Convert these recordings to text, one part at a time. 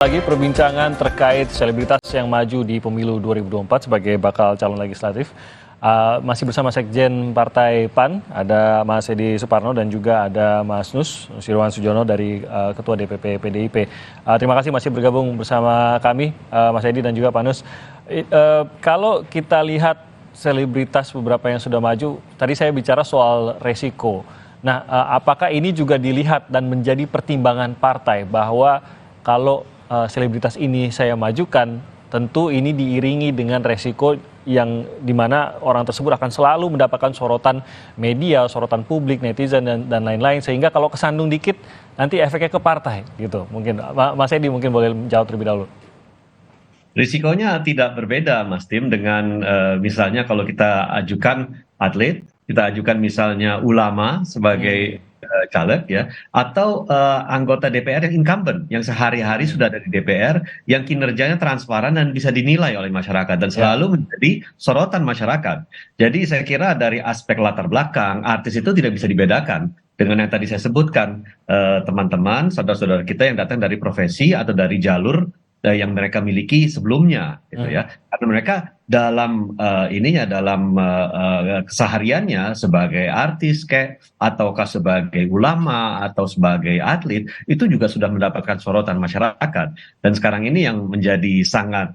Lagi perbincangan terkait selebritas yang maju di pemilu 2024 sebagai bakal calon legislatif. Masih bersama Sekjen Partai PAN, ada Mas Edi Suparno dan juga ada Mas Nusirwan Sujono dari Ketua DPP PDIP. Terima kasih masih bergabung bersama kami, Mas Edi dan juga Pak Nus. Kalau kita lihat selebritas beberapa yang sudah maju, tadi saya bicara soal resiko. Nah, apakah ini juga dilihat dan menjadi pertimbangan partai bahwa kalau selebritas ini saya majukan, tentu ini diiringi dengan resiko yang dimana orang tersebut akan selalu mendapatkan sorotan media, sorotan publik, netizen dan lain-lain, sehingga kalau kesandung dikit nanti efeknya ke partai gitu. Mungkin Mas Edi mungkin boleh menjawab terlebih dahulu. Risikonya tidak berbeda, Mas Tim, dengan misalnya kalau kita ajukan atlet, kita ajukan misalnya ulama sebagai caleg ya, atau anggota DPR yang incumbent, yang sehari-hari sudah ada di DPR, yang kinerjanya transparan dan bisa dinilai oleh masyarakat dan selalu menjadi sorotan masyarakat. Jadi saya kira dari aspek latar belakang, artis itu tidak bisa dibedakan dengan yang tadi saya sebutkan, teman-teman, saudara-saudara kita yang datang dari profesi atau dari jalur yang mereka miliki sebelumnya, gitu ya. Karena mereka dalam dalam kesehariannya sebagai artis ataukah sebagai ulama atau sebagai atlet itu juga sudah mendapatkan sorotan masyarakat. Dan sekarang ini yang menjadi sangat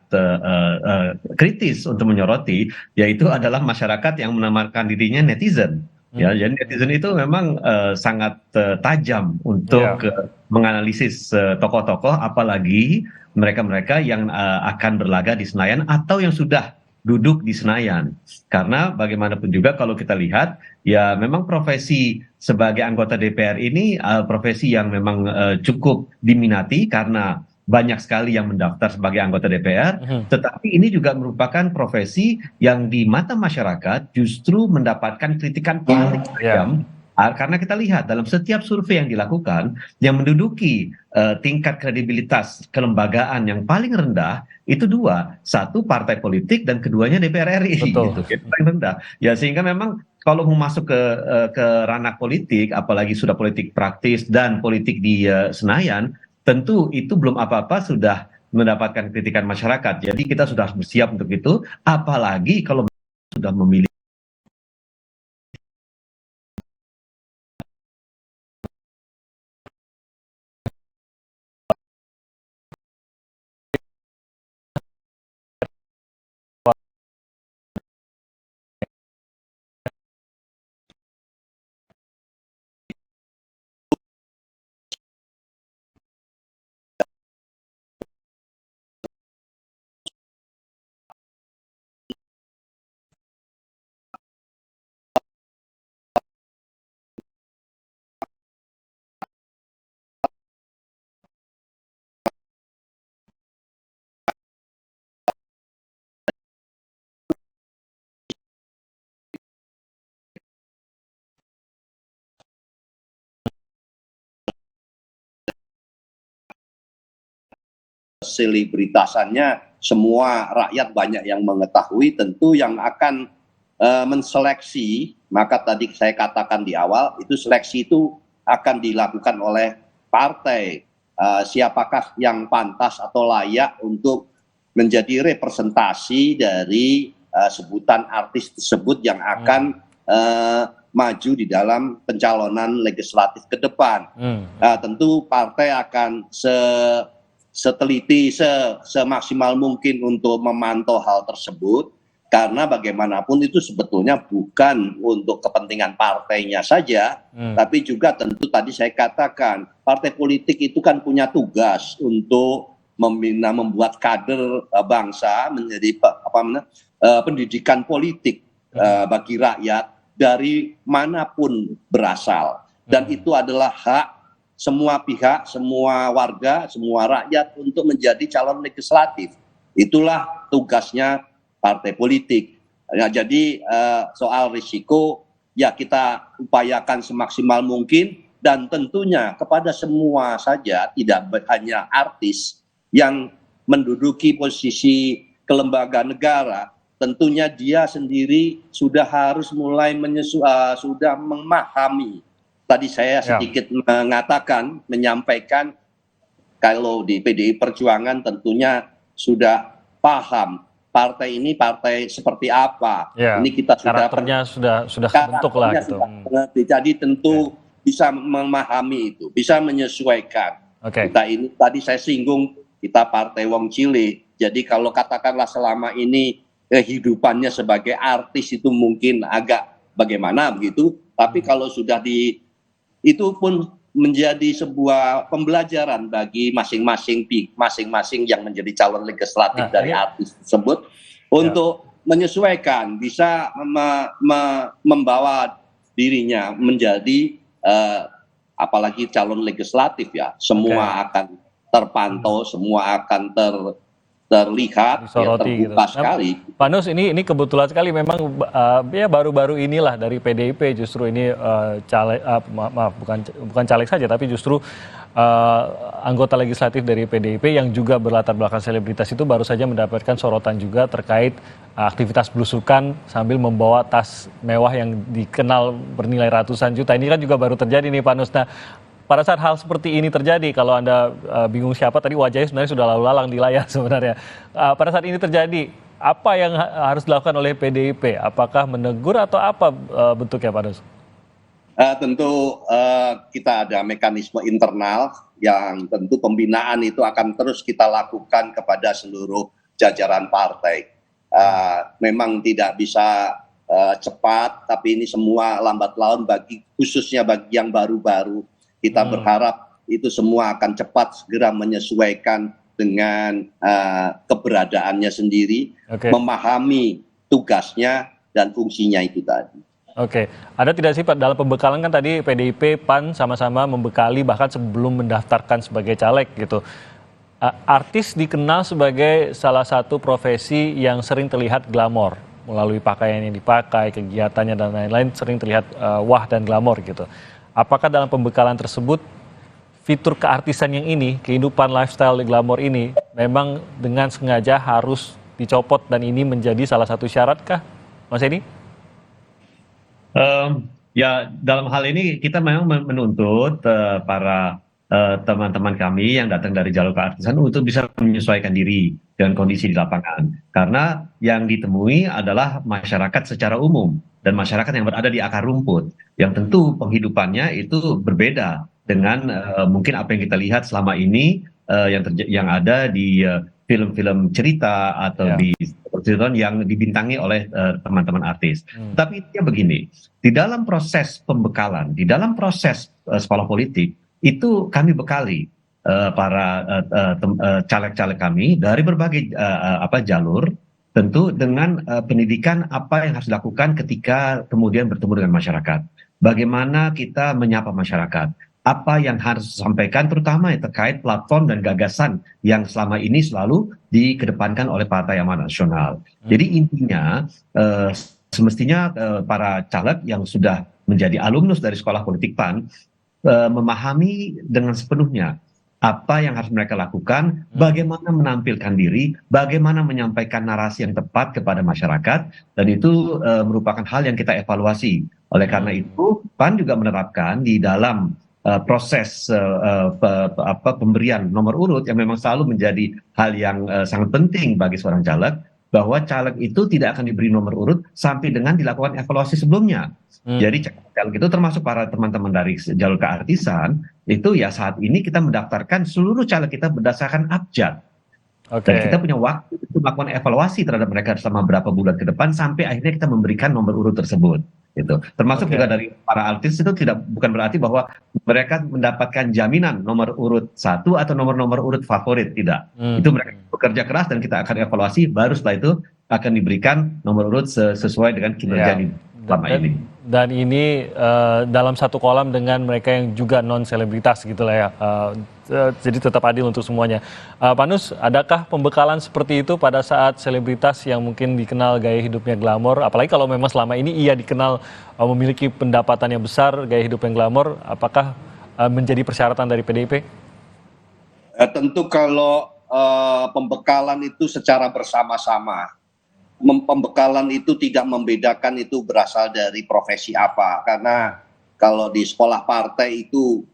kritis untuk menyoroti yaitu adalah masyarakat yang menamakan dirinya netizen. Ya, jadi netizen itu memang sangat tajam untuk menganalisis tokoh-tokoh, apalagi mereka-mereka yang akan berlaga di Senayan atau yang sudah duduk di Senayan. Karena bagaimanapun juga kalau kita lihat, ya memang profesi sebagai anggota DPR ini profesi yang memang cukup diminati karena banyak sekali yang mendaftar sebagai anggota DPR, tetapi ini juga merupakan profesi yang di mata masyarakat justru mendapatkan kritikan paling tajam. Karena kita lihat dalam setiap survei yang dilakukan, yang menduduki tingkat kredibilitas kelembagaan yang paling rendah itu dua, satu partai politik dan keduanya DPR RI, gitu, paling rendah. Ya sehingga memang kalau mau masuk ke ranah politik, apalagi sudah politik praktis dan politik di Senayan, tentu itu belum apa-apa sudah mendapatkan kritikan masyarakat. Jadi kita sudah bersiap untuk itu, apalagi kalau sudah memilih selebritasannya semua rakyat banyak yang mengetahui, tentu yang akan menseleksi, maka tadi saya katakan di awal itu seleksi itu akan dilakukan oleh partai, siapakah yang pantas atau layak untuk menjadi representasi dari sebutan artis tersebut yang akan maju di dalam pencalonan legislatif ke depan. Tentu partai akan seteliti, semaksimal mungkin untuk memantau hal tersebut, karena bagaimanapun itu sebetulnya bukan untuk kepentingan partainya saja, tapi juga tentu tadi saya katakan partai politik itu kan punya tugas untuk membuat kader bangsa menjadi pendidikan politik bagi rakyat dari manapun berasal, dan itu adalah hak semua pihak, semua warga, semua rakyat untuk menjadi calon legislatif. Itulah tugasnya partai politik. Ya, jadi soal risiko ya kita upayakan semaksimal mungkin, dan tentunya kepada semua saja, tidak hanya artis yang menduduki posisi kelembagaan negara, tentunya dia sendiri sudah harus mulai sudah memahami. Tadi saya sedikit menyampaikan kalau di PDI Perjuangan tentunya sudah paham partai ini partai seperti apa. Ya, Ini kita sudah karakternya sudah kebentuk lah karakternya gitu. sudah mengerti. Jadi tentu bisa memahami itu, bisa menyesuaikan. Oke. Kita ini tadi saya singgung kita partai Wong Cilik. Jadi kalau katakanlah selama ini kehidupannya sebagai artis itu mungkin agak bagaimana begitu, tapi kalau sudah itu pun menjadi sebuah pembelajaran bagi masing-masing yang menjadi calon legislatif dari artis tersebut untuk menyesuaikan, bisa membawa dirinya menjadi apalagi calon legislatif ya, semua akan terpantau, semua akan terlihat ya, terbuka gitu. Sekali. Pak Nus, ini kebetulan sekali memang ya baru-baru inilah dari PDIP justru ini caleg, maaf bukan caleg saja tapi justru anggota legislatif dari PDIP yang juga berlatar belakang selebritas itu baru saja mendapatkan sorotan juga terkait aktivitas belusukan sambil membawa tas mewah yang dikenal bernilai ratusan juta. Ini kan juga baru terjadi nih Pak Nus. Nah, pada saat hal seperti ini terjadi, kalau Anda bingung siapa, tadi wajahnya sebenarnya sudah lalu lalang di layar sebenarnya. Pada saat ini terjadi, apa yang harus dilakukan oleh PDIP? Apakah menegur atau apa bentuknya Pak Nus? Tentu kita ada mekanisme internal yang tentu pembinaan itu akan terus kita lakukan kepada seluruh jajaran partai. Memang tidak bisa cepat, tapi ini semua lambat laun khususnya bagi yang baru-baru. Kita berharap itu semua akan cepat segera menyesuaikan dengan keberadaannya sendiri, memahami tugasnya dan fungsinya itu tadi. Oke, ada tidak sih Pak dalam pembekalan kan tadi PDIP, PAN sama-sama membekali bahkan sebelum mendaftarkan sebagai caleg gitu. Artis dikenal sebagai salah satu profesi yang sering terlihat glamor melalui pakaian yang dipakai, kegiatannya dan lain-lain sering terlihat wah dan glamor gitu. Apakah dalam pembekalan tersebut fitur keartisan yang ini, kehidupan lifestyle glamor ini memang dengan sengaja harus dicopot dan ini menjadi salah satu syarat kah, Mas Edi? Ya dalam hal ini kita memang menuntut para teman-teman kami yang datang dari jalur keartisan untuk bisa menyesuaikan diri dengan kondisi di lapangan. Karena yang ditemui adalah masyarakat secara umum dan masyarakat yang berada di akar rumput, yang tentu penghidupannya itu berbeda dengan mungkin apa yang kita lihat selama ini yang ada di film-film cerita atau di sinetron yang dibintangi oleh teman-teman artis. Tapi intinya begini, di dalam proses pembekalan, di dalam proses sekolah politik itu kami bekali para caleg-caleg kami dari berbagai jalur, tentu dengan pendidikan apa yang harus dilakukan ketika kemudian bertemu dengan masyarakat. Bagaimana kita menyapa masyarakat, apa yang harus disampaikan terutama yang terkait platform dan gagasan yang selama ini selalu dikedepankan oleh Partai Amanat Nasional. Jadi intinya semestinya para caleg yang sudah menjadi alumnus dari sekolah politik PAN memahami dengan sepenuhnya apa yang harus mereka lakukan, bagaimana menampilkan diri, bagaimana menyampaikan narasi yang tepat kepada masyarakat, dan itu merupakan hal yang kita evaluasi. Oleh karena itu, PAN juga menerapkan di dalam proses pemberian nomor urut yang memang selalu menjadi hal yang sangat penting bagi seorang caleg, bahwa caleg itu tidak akan diberi nomor urut sampai dengan dilakukan evaluasi sebelumnya. Jadi caleg itu termasuk para teman-teman dari jalur keartisan, itu ya saat ini kita mendaftarkan seluruh caleg kita berdasarkan abjad. Dan kita punya waktu untuk melakukan evaluasi terhadap mereka selama berapa bulan ke depan sampai akhirnya kita memberikan nomor urut tersebut. Gitu. Termasuk juga dari para artis itu bukan berarti bahwa mereka mendapatkan jaminan nomor urut 1 atau nomor urut favorit, tidak. Itu mereka bekerja keras dan kita akan evaluasi, baru setelah itu akan diberikan nomor urut sesuai dengan kinerja selama ini. Dan ini dalam satu kolam dengan mereka yang juga non selebritas gitulah ya. Jadi tetap adil untuk semuanya. Pak Nus, adakah pembekalan seperti itu pada saat selebritas yang mungkin dikenal gaya hidupnya glamor, apalagi kalau memang selama ini ia dikenal memiliki pendapatan yang besar, gaya hidup yang glamor, apakah menjadi persyaratan dari PDIP? Tentu kalau pembekalan itu secara bersama-sama. Pembekalan itu tidak membedakan itu berasal dari profesi apa, karena kalau di sekolah partai itu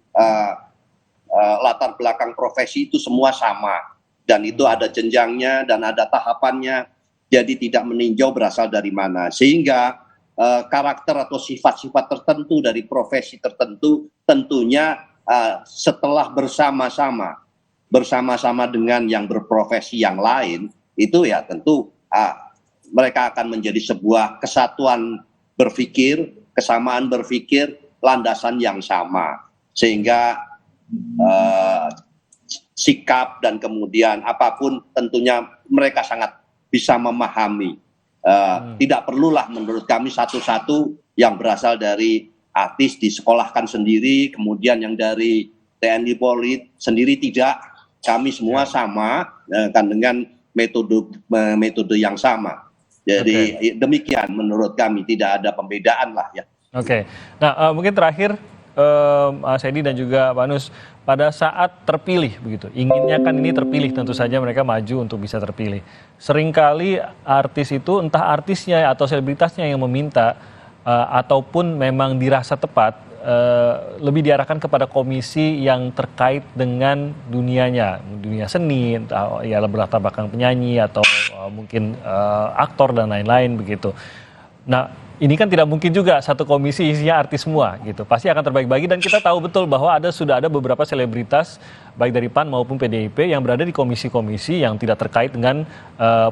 latar belakang profesi itu semua sama, dan itu ada jenjangnya dan ada tahapannya, jadi tidak meninjau berasal dari mana, sehingga karakter atau sifat-sifat tertentu dari profesi tertentu tentunya setelah bersama-sama dengan yang berprofesi yang lain, itu ya tentu mereka akan menjadi sebuah kesatuan berpikir, kesamaan berpikir, landasan yang sama, sehingga sikap dan kemudian apapun tentunya mereka sangat bisa memahami. Tidak perlulah menurut kami satu-satu yang berasal dari artis disekolahkan sendiri, kemudian yang dari TNI Polri sendiri, tidak. Kami semua sama kan dengan metode yang sama. Jadi demikian menurut kami, tidak ada pembedaan lah ya. Oke. Nah, mungkin terakhir Mas Edi dan juga Pak Nus, pada saat terpilih begitu, inginnya kan ini terpilih, tentu saja mereka maju untuk bisa terpilih. Seringkali artis itu, entah artisnya atau selebritasnya yang meminta, ataupun memang dirasa tepat, lebih diarahkan kepada komisi yang terkait dengan dunianya, dunia seni, ya berlatar belakang penyanyi atau mungkin aktor dan lain-lain begitu. Nah, ini kan tidak mungkin juga satu komisi isinya artis semua gitu. Pasti akan terbagi-bagi, dan kita tahu betul bahwa sudah ada beberapa selebritas baik dari PAN maupun PDIP yang berada di komisi-komisi yang tidak terkait dengan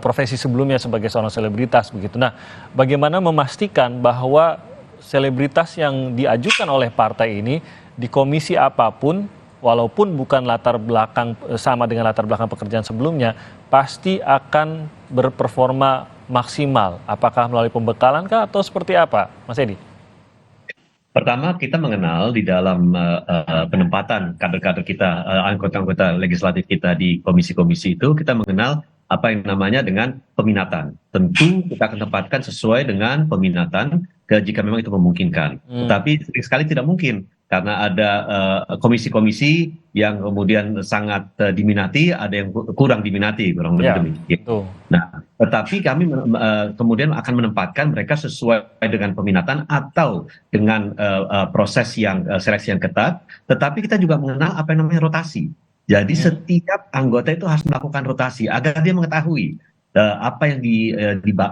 profesi sebelumnya sebagai seorang selebritas begitu. Nah, bagaimana memastikan bahwa selebritas yang diajukan oleh partai ini di komisi apapun, walaupun bukan latar belakang sama dengan latar belakang pekerjaan sebelumnya, pasti akan berperforma maksimal? Apakah melalui pembekalan kah atau seperti apa, Mas Edi? Pertama, kita mengenal di dalam penempatan kader-kader kita, anggota-anggota legislatif kita di komisi-komisi itu, kita mengenal apa yang namanya dengan peminatan. Tentu kita akan tempatkan sesuai dengan peminatan jika memang itu memungkinkan. Tetapi sekali tidak mungkin, karena ada komisi-komisi yang kemudian sangat diminati, ada yang kurang diminati, kurang lebih demikian. Nah, tetapi kami kemudian akan menempatkan mereka sesuai dengan peminatan atau dengan proses yang seleksi yang ketat. Tetapi kita juga mengenal apa yang namanya rotasi. Jadi setiap anggota itu harus melakukan rotasi agar dia mengetahui apa yang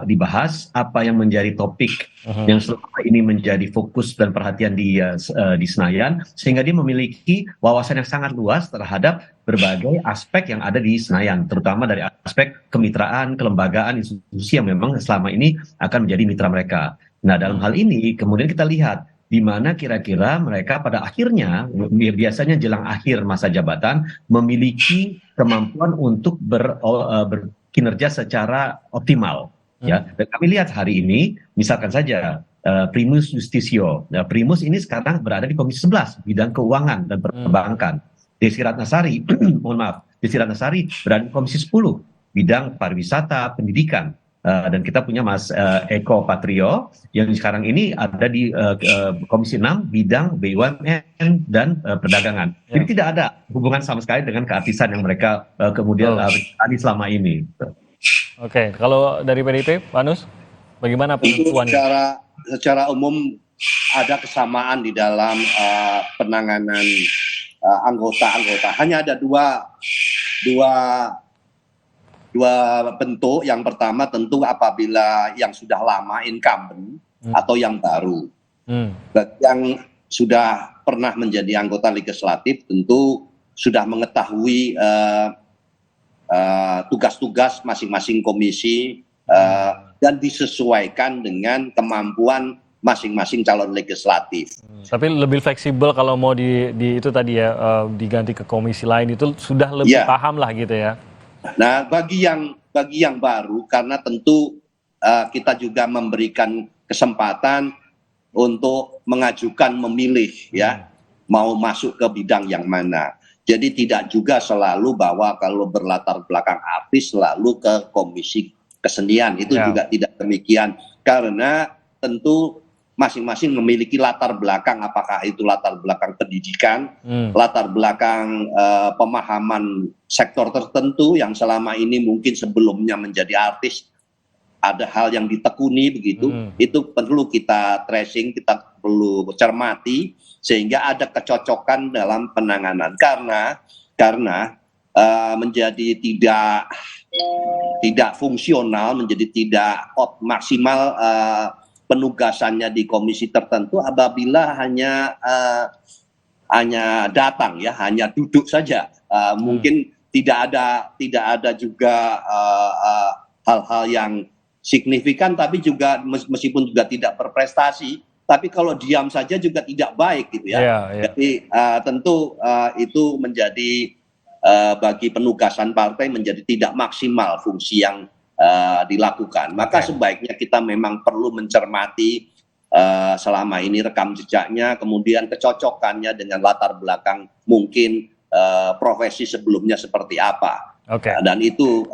dibahas, apa yang menjadi topik yang selama ini menjadi fokus dan perhatian di Senayan, sehingga dia memiliki wawasan yang sangat luas terhadap berbagai aspek yang ada di Senayan, terutama dari aspek kemitraan, kelembagaan, institusi yang memang selama ini akan menjadi mitra mereka. Nah, dalam hal ini kemudian kita lihat di mana kira-kira mereka pada akhirnya, biasanya jelang akhir masa jabatan, memiliki kemampuan untuk berkinerja secara optimal. Ya, dan kami lihat hari ini, misalkan saja Primus Justisio. Nah, Primus ini sekarang berada di Komisi 11 bidang keuangan dan perbankan. Desi Ratnasari, mohon maaf, Desi Ratnasari berada di Komisi 10 bidang pariwisata, pendidikan. Dan kita punya Mas Eko Patrio yang sekarang ini ada di Komisi 6 bidang BUMN dan perdagangan. Jadi tidak ada hubungan sama sekali dengan keartisan yang mereka kemudian tadi selama ini. Oke, kalau dari PDIP, Pak Nus, bagaimana penentuannya? Secara umum ada kesamaan di dalam penanganan anggota-anggota. Hanya ada dua bentuk. Yang pertama tentu apabila yang sudah lama incumbent atau yang baru. Yang sudah pernah menjadi anggota legislatif tentu sudah mengetahui tugas-tugas masing-masing komisi dan disesuaikan dengan kemampuan masing-masing calon legislatif. Tapi lebih fleksibel kalau mau di itu tadi ya, diganti ke komisi lain, itu sudah lebih paham lah gitu ya. Nah, bagi yang baru, karena tentu kita juga memberikan kesempatan untuk mengajukan memilih ya, mau masuk ke bidang yang mana. Jadi tidak juga selalu bahwa kalau berlatar belakang artis selalu ke komisi kesenian, itu juga tidak demikian, karena tentu masing-masing memiliki latar belakang, apakah itu latar belakang pendidikan, latar belakang pemahaman sektor tertentu yang selama ini mungkin sebelumnya menjadi artis ada hal yang ditekuni begitu, itu perlu kita tracing, kita perlu cermati sehingga ada kecocokan dalam penanganan karena menjadi tidak fungsional, menjadi tidak maksimal penugasannya di komisi tertentu apabila hanya datang ya, hanya duduk saja. Mungkin tidak ada juga hal-hal yang signifikan, tapi juga meskipun juga tidak berprestasi, tapi kalau diam saja juga tidak baik gitu ya. Jadi tentu itu menjadi bagi penugasan partai menjadi tidak maksimal fungsi yang dilakukan. Maka sebaiknya kita memang perlu mencermati selama ini rekam jejaknya, kemudian kecocokannya dengan latar belakang mungkin profesi sebelumnya seperti apa. Dan itu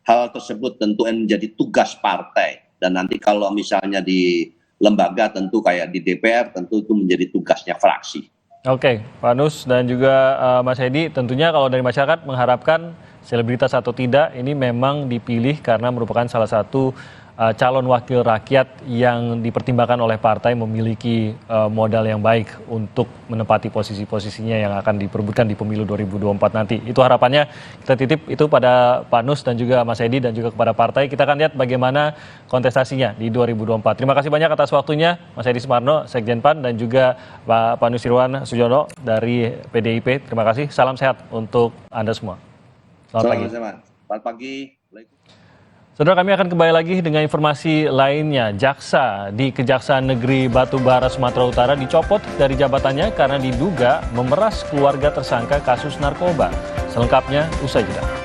hal tersebut tentu menjadi tugas partai. Dan nanti kalau misalnya di lembaga tentu kayak di DPR tentu itu menjadi tugasnya fraksi. Oke, Pak Nus dan juga Mas Hedi, tentunya kalau dari masyarakat mengharapkan selebritas atau tidak ini memang dipilih karena merupakan salah satu calon wakil rakyat yang dipertimbangkan oleh partai memiliki modal yang baik untuk menempati posisi-posisinya yang akan diperebutkan di pemilu 2024 nanti. Itu harapannya kita titip itu pada Pak Nus dan juga Mas Hedi dan juga kepada partai. Kita akan lihat bagaimana kontestasinya di 2024. Terima kasih banyak atas waktunya Mas Hedi Sumarno, Sekjen PAN, dan juga Pak Nusirwan Sujono dari PDIP. Terima kasih. Salam sehat untuk Anda semua. Selamat pagi. Selamat pagi. Saudara, kami akan kembali lagi dengan informasi lainnya. Jaksa di Kejaksaan Negeri Batubara, Sumatera Utara dicopot dari jabatannya karena diduga memeras keluarga tersangka kasus narkoba. Selengkapnya usai jeda.